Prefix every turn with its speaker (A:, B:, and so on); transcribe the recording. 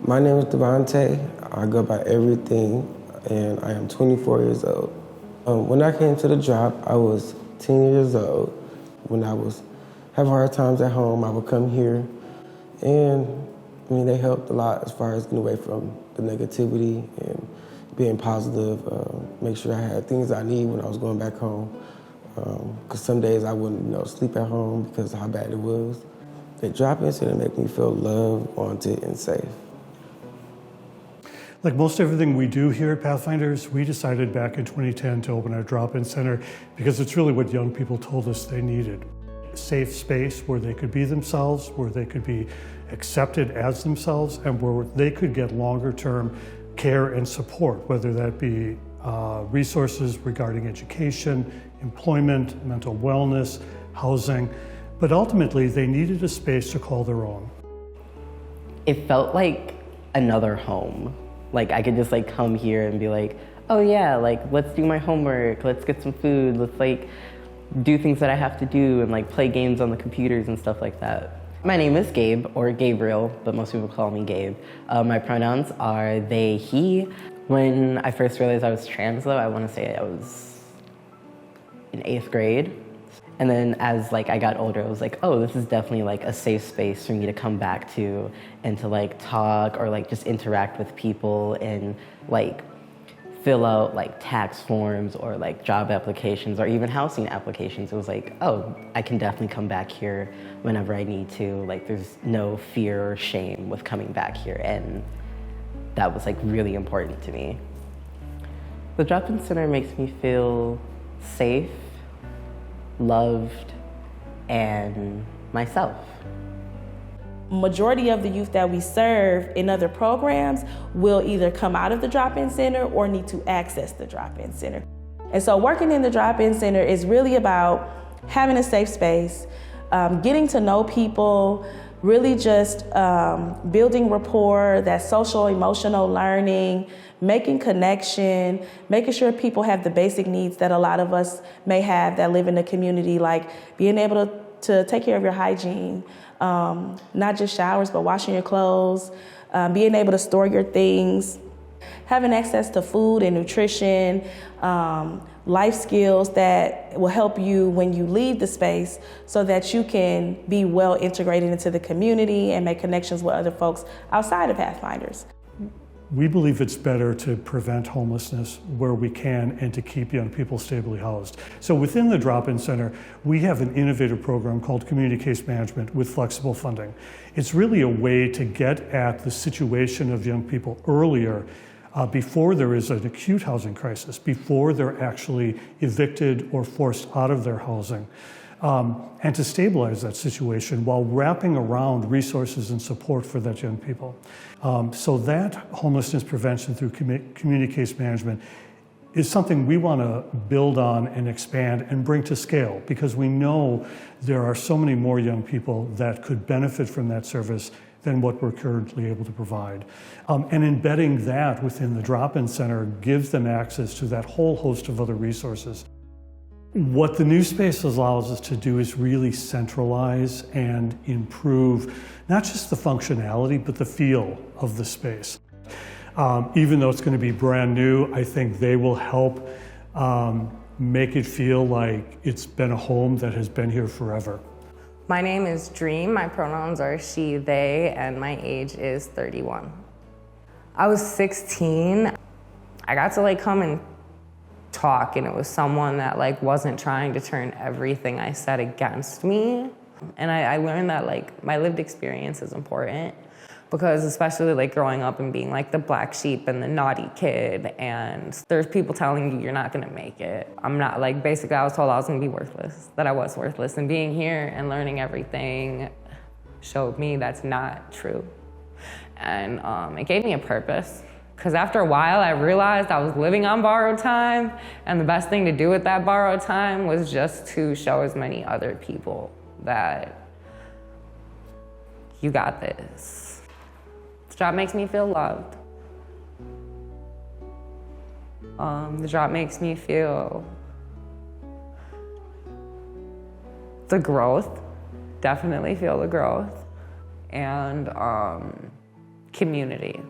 A: My name is Devontae. I go by everything, and I am 24 years old. When I came to the drop, I was 10 years old. When I was having hard times at home, I would come here, and they helped a lot as far as getting away from the negativity and being positive. Make sure I had things I need when I was going back home. Because some days I wouldn't, sleep at home because of how bad it was. The drop-in center made me feel loved, wanted, and safe.
B: Like most everything we do here at Pathfinders, we decided back in 2010 to open our drop-in center because it's really what young people told us they needed. A safe space where they could be themselves, where they could be accepted as themselves, and where they could get longer-term care and support, whether that be resources regarding education, employment, mental wellness, housing, but ultimately they needed a space to call their own.
C: It felt like another home. Like I could just come here and be like, oh yeah, let's do my homework, let's get some food, let's do things that I have to do and play games on the computers and stuff like that. My name is Gabe, or Gabriel, but most people call me Gabe. My pronouns are they, he. When I first realized I was trans though, I want to say I was in 8th grade. And then as I got older, I was like, oh, this is definitely a safe space for me to come back to and to talk or just interact with people and fill out tax forms or job applications or even housing applications. It was oh, I can definitely come back here whenever I need to. There's no fear or shame with coming back here, and that was really important to me. The drop-in center makes me feel safe, loved, and myself.
D: Majority of the youth that we serve in other programs will either come out of the drop-in center or need to access the drop-in center. And so working in the drop-in center is really about having a safe space, getting to know people, really just building rapport, that social emotional learning, making connection, making sure people have the basic needs that a lot of us may have that live in the community, like being able to take care of your hygiene, not just showers, but washing your clothes, being able to store your things, having access to food and nutrition, life skills that will help you when you leave the space so that you can be well integrated into the community and make connections with other folks outside of Pathfinders.
B: We believe it's better to prevent homelessness where we can and to keep young people stably housed. So within the drop-in center, we have an innovative program called Community Case Management with flexible funding. It's really a way to get at the situation of young people earlier before there is an acute housing crisis, before they're actually evicted or forced out of their housing, and to stabilize that situation while wrapping around resources and support for that young people. So that homelessness prevention through community case management is something we want to build on and expand and bring to scale, because we know there are so many more young people that could benefit from that service than what we're currently able to provide. And embedding that within the drop-in center gives them access to that whole host of other resources. What the new space allows us to do is really centralize and improve not just the functionality, but the feel of the space. Even though it's going to be brand new, I think they will help make it feel like it's been a home that has been here forever.
E: My name is Dream, my pronouns are she, they, and my age is 31. I was 16. I got to come and talk, and it was someone that wasn't trying to turn everything I said against me. And I learned that my lived experience is important, because especially growing up and being the black sheep and the naughty kid, and there's people telling you you're not gonna make it. I'm not, basically I was told I was gonna be worthless, that I was worthless, and being here and learning everything showed me that's not true. And it gave me a purpose. Because after a while, I realized I was living on borrowed time, and the best thing to do with that borrowed time was just to show as many other people that you got this. This job makes me feel loved. The job makes me feel the growth, definitely feel the growth, and community.